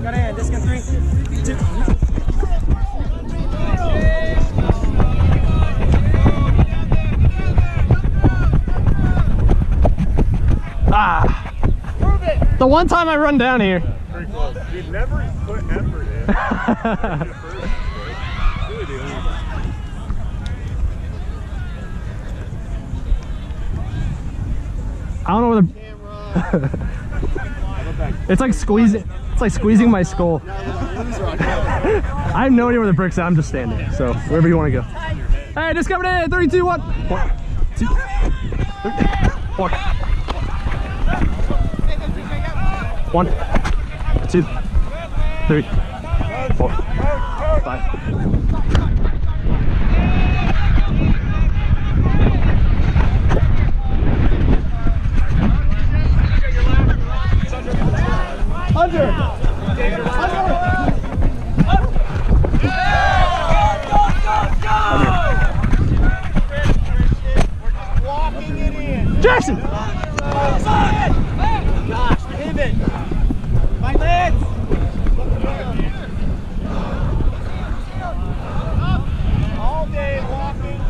Got in. Disc in 3, 2. Ah. The one time I run down here. Pretty close. You never put effort in. I don't know where the it's like squeezing my skull. I have no idea where the brick's at. I'm just standing. So wherever you want to go. Hey, just coming in. 3, 2, 1. 1, 2, 3, 4. 1, 2, 3, 4, 5. Under. Jackson! Gosh, pivot! My legs! All day walking.